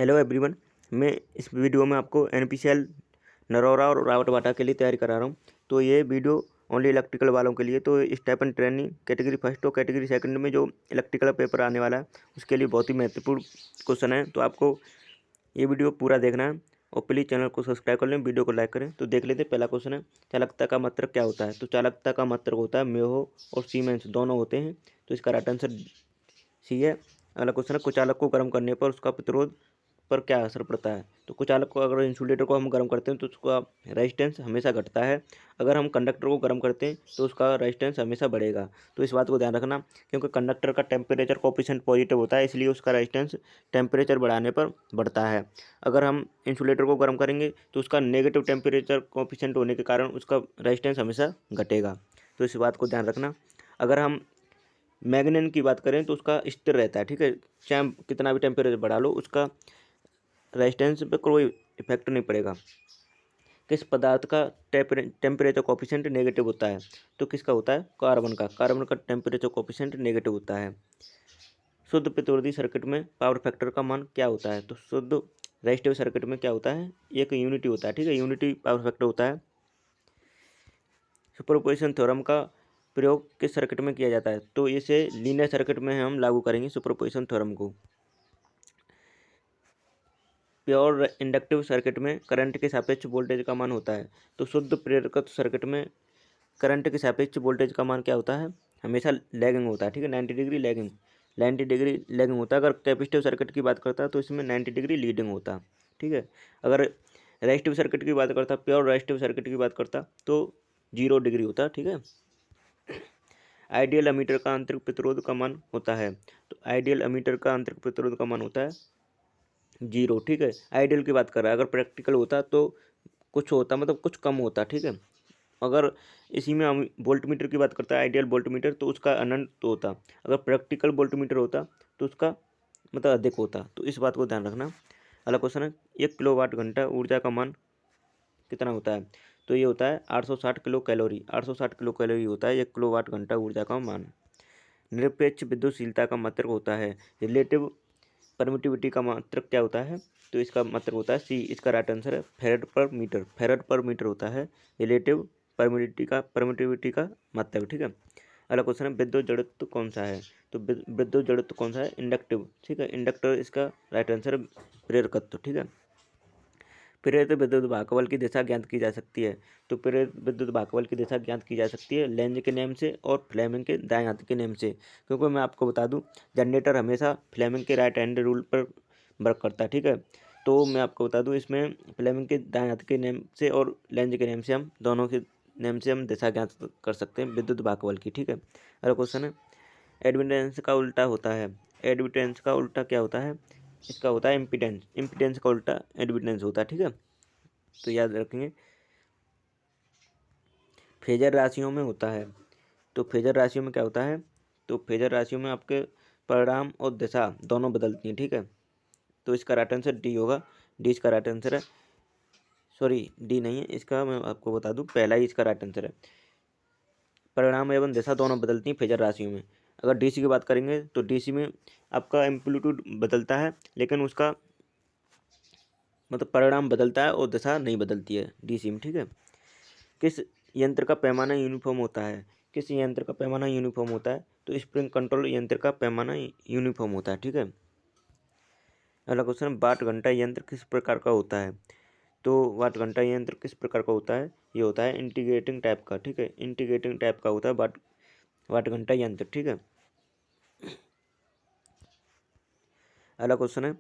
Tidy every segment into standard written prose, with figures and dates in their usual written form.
Hello everyone. मैं इस video में आपको एनपीसीएल नरोरा और रावतबाटा के लिए तैयारी करा रहा हूँ। तो ये वीडियो ओनली इलेक्ट्रिकल वालों के लिए। तो स्टेपन ट्रेनिंग कैटेगरी फर्स्ट और कैटेगरी सेकंड में जो इलेक्ट्रिकल पेपर आने वाला है उसके लिए बहुत ही महत्वपूर्ण क्वेश्चन है। तो आपको ये वीडियो पूरा देखना है और प्लीज़ चैनल को सब्सक्राइब कर लें, वीडियो को लाइक करें। तो देख लेते हैं। पहला क्वेश्चन है, चालकता का मात्रक क्या होता है। तो चालकता का मात्रक होता है म्योहो और सीमेंस दोनों होते हैं। तो इसका राइट आंसर सी है। अगला क्वेश्चन है, कुचालक को गर्म करने पर उसका प्रतिरोध पर क्या असर पड़ता है। तो कुचालक को, अगर इंसुलेटर को हम गर्म करते हैं तो उसका रेजिस्टेंस हमेशा घटता है। अगर हम कंडक्टर को गर्म करते हैं तो उसका रेजिस्टेंस हमेशा बढ़ेगा। तो इस बात को ध्यान रखना, क्योंकि कंडक्टर का टेम्परेचर कोफिशिएंट पॉजिटिव होता है, इसलिए उसका रेजिस्टेंस टेम्परेचर बढ़ाने पर बढ़ता है। अगर हम इंसुलेटर को गर्म करेंगे तो उसका नेगेटिव टेम्परेचर कोफिशिएंट होने के कारण उसका रेजिस्टेंस हमेशा घटेगा। तो इस बात को ध्यान रखना। अगर हम मैग्नेन की बात करें तो उसका स्थिर रहता है, ठीक है। चाहे कितना भी टेम्परेचर बढ़ा लो, उसका रेजिस्टेंस पे कोई इफेक्ट नहीं पड़ेगा। किस पदार्थ का टेम्परेचर कोफिशिएंट नेगेटिव होता है। तो किसका होता है, कार्बन का टेम्परेचर कोफिशिएंट नेगेटिव होता है। शुद्ध प्रतिरोधी सर्किट में पावर फैक्टर का मान क्या होता है। तो शुद्ध रेजिस्टिव सर्किट में क्या होता है, एक यूनिटी होता है, ठीक है। यूनिटी पावर फैक्टर होता है। सुपरपोजिशन थ्योरम का प्रयोग किस सर्किट में किया जाता है। तो इसे लीनियर सर्किट में हम लागू करेंगे सुपरपोजिशन थ्योरम को। प्योर इंडक्टिव सर्किट में करंट के सापेक्ष वोल्टेज का मान होता है। तो शुद्ध प्रेरक सर्किट में करंट के सापेक्ष वोल्टेज का मान क्या होता है, हमेशा लैगिंग होता है, ठीक है। 90 डिग्री लैगिंग होता है। अगर कैपेसिटिव सर्किट की बात करता है तो इसमें 90 डिग्री लीडिंग होता, ठीक है। अगर रेजिस्टिव सर्किट की बात करता, प्योर रेजिस्टिव सर्किट की बात करता तो 0 डिग्री होता, ठीक है। आइडियल अमीटर का आंतरिक प्रतिरोध का मान होता है। तो आइडियल अमीटर का आंतरिक प्रतिरोध का मान होता है 0, ठीक है। आइडियल की बात कर रहा है। अगर प्रैक्टिकल होता तो कुछ होता, मतलब कुछ कम होता, ठीक है। अगर इसी में हम वोल्ट मीटर की बात करता है, आइडियल वोल्ट मीटर, तो उसका अनंत होता। अगर प्रैक्टिकल वोल्ट मीटर होता तो उसका मतलब अधिक होता। तो इस बात को ध्यान रखना। अगला क्वेश्चन है, 1 किलोवाट घंटा ऊर्जा का मान कितना होता है। तो ये होता है 860 किलो कैलोरी। 860 किलो कैलोरी होता है 1 किलोवाट घंटा ऊर्जा का मान। निरपेक्ष विद्युतशीलता का मात्रक होता है, रिलेटिव परमिटिविटी का मात्रक क्या होता है। तो इसका मात्रक होता है सी। इसका राइट आंसर है फैराड पर मीटर। फैराड पर मीटर होता है रिलेटिव परमिटिविटी का मात्रक, ठीक है। अगला क्वेश्चन है, विद्युत जड़त्व कौन सा है। तो विद्युत जड़त्व कौन सा है, इंडक्टिव, ठीक है। इंडक्टर इसका राइट आंसर है प्रेरकत्व, ठीक है। प्रेरित विद्युत भागबल की दिशा ज्ञात की जा सकती है। तो प्रेरित विद्युत भागबल की दिशा ज्ञात की जा सकती है लेंज के नियम से और फ्लेमिंग के दाएं हाथ के नियम से। क्योंकि मैं आपको बता दूं, जनरेटर हमेशा फ्लेमिंग के राइट हैंड रूल पर वर्क करता है, ठीक है। तो मैं आपको बता दूं, इसमें फ्लेमिंग के दाएं हाथ के नियम से और लेंज के नियम से, हम दोनों के नियम से हम दिशा ज्ञात कर सकते हैं विद्युत भागबल की, ठीक है। अगला क्वेश्चन है, एडमिटेंस का उल्टा होता है। एडमिटेंस का उल्टा क्या होता है, इसका होता है इम्पीडेंस। इम्पीडेंस का उल्टा एडमिटेंस होता है, ठीक है। तो याद रखेंगे। फेजर राशियों में होता है। तो फेजर राशियों में क्या होता है, तो फेजर राशियों में आपके परिणाम और दिशा दोनों बदलती हैं, ठीक है। तो इसका राइट आंसर डी होगा। डी इसका राइट आंसर है। सॉरी, डी नहीं है इसका, मैं आपको बता दूं, पहला ही इसका राइट आंसर है। परिणाम एवं दिशा दोनों बदलती हैं फेजर राशियों में। अगर डीसी की बात करेंगे तो डीसी में आपका एम्पलीट्यूड बदलता है, लेकिन उसका मतलब परिणाम बदलता है और दिशा नहीं बदलती है डीसी में, ठीक है। किस यंत्र का पैमाना यूनिफॉर्म होता है। किस यंत्र का पैमाना यूनिफॉर्म होता है। तो स्प्रिंग कंट्रोल यंत्र का पैमाना यूनिफॉर्म होता है, ठीक है। अगला क्वेश्चन, वाट घंटा यंत्र किस प्रकार का होता है। तो वाट घंटा यंत्र किस प्रकार का होता है, ये होता है इंटीग्रेटिंग टाइप का, ठीक है। इंटीग्रेटिंग टाइप का होता है वाट घंटा यंत्र, ठीक है। अगला क्वेश्चन है,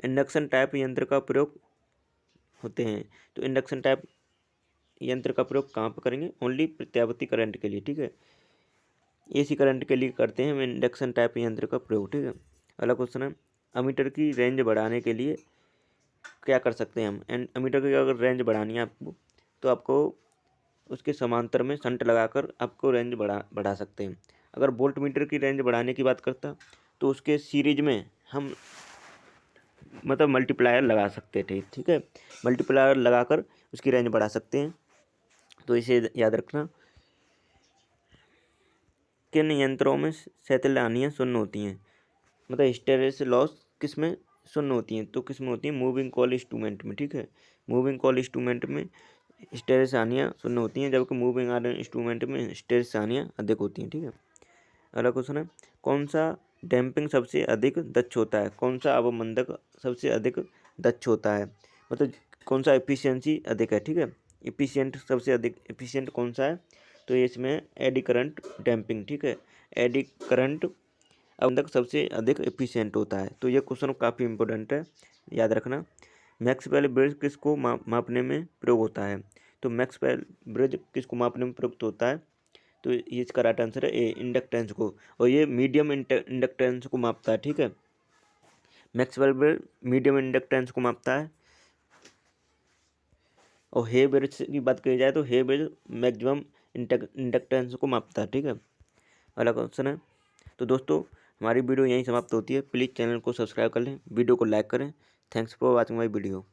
इंडक्शन टाइप यंत्र का प्रयोग होते हैं। तो इंडक्शन टाइप यंत्र का प्रयोग कहाँ पर करेंगे, ओनली प्रत्यावर्ती करंट के लिए, ठीक है। एसी करंट के लिए करते हैं हम इंडक्शन टाइप यंत्र का प्रयोग, ठीक है। अगला क्वेश्चन है, अमीटर की रेंज बढ़ाने के लिए क्या कर सकते हैं हम। एंड अमीटर की अगर रेंज बढ़ानी है आपको, तो आपको उसके समांतर में शंट लगाकर आपको रेंज बढ़ा सकते हैं। अगर वोल्ट मीटर की रेंज बढ़ाने की बात करता तो उसके सीरीज में हम मतलब मल्टीप्लायर लगा सकते थे, ठीक है। मल्टीप्लायर लगाकर उसकी रेंज बढ़ा सकते हैं। तो इसे याद रखना। किन यंत्रों में सैतेलानियाँ शून्य होती हैं, मतलब हिस्टेरेसिस लॉस किस में शून्य होती हैं, तो किस में होती हैं? मूविंग कॉइल इंस्ट्रूमेंट में, ठीक है। मूविंग कॉइल इंस्ट्रूमेंट में हिस्टैरिसीस हानियाँ शून्य होती हैं, जबकि मूविंग आयरन इंस्ट्रूमेंट में हिस्टैरिसीस हानियाँ अधिक होती हैं, ठीक है। अगला क्वेश्चन है, कौन सा डैम्पिंग सबसे अधिक दक्ष होता है? कौन सा अवमंदक सबसे अधिक दक्ष होता है? मतलब कौन सा एफिशिएंसी अधिक है, ठीक है। एफिशिएंट सबसे अधिक एफिशिएंट कौन सा है? तो ये इसमें एडी करंट डैम्पिंग, ठीक है। एडी करंट अवमंदक सबसे अधिक एफिशिएंट होता है। तो ये क्वेश्चन काफ़ी इंपॉर्टेंट है, याद रखना। मैक्सवेल ब्रिज किसको मापने में प्रयोग होता है? तो मैक्सवेल ब्रिज किसको मापने में प्रयुक्त होता है? तो ये इसका राइट आंसर है ए, इंडक्टेंस को। और ये मीडियम इंडक्टेंस को मापता है, ठीक है। मैक्सवेल ब्रिज मीडियम इंडक्टेंस को मापता है। और हे ब्रिज की बात करी जाए तो हे ब्रिज मैक्सिमम इंडक्टेंस को मापता है, ठीक है। अगला क्वेश्चन है, तो दोस्तों हमारी वीडियो यहीं समाप्त होती है। प्लीज़ चैनल को सब्सक्राइब कर लें, वीडियो को लाइक करें। Thanks for watching my video.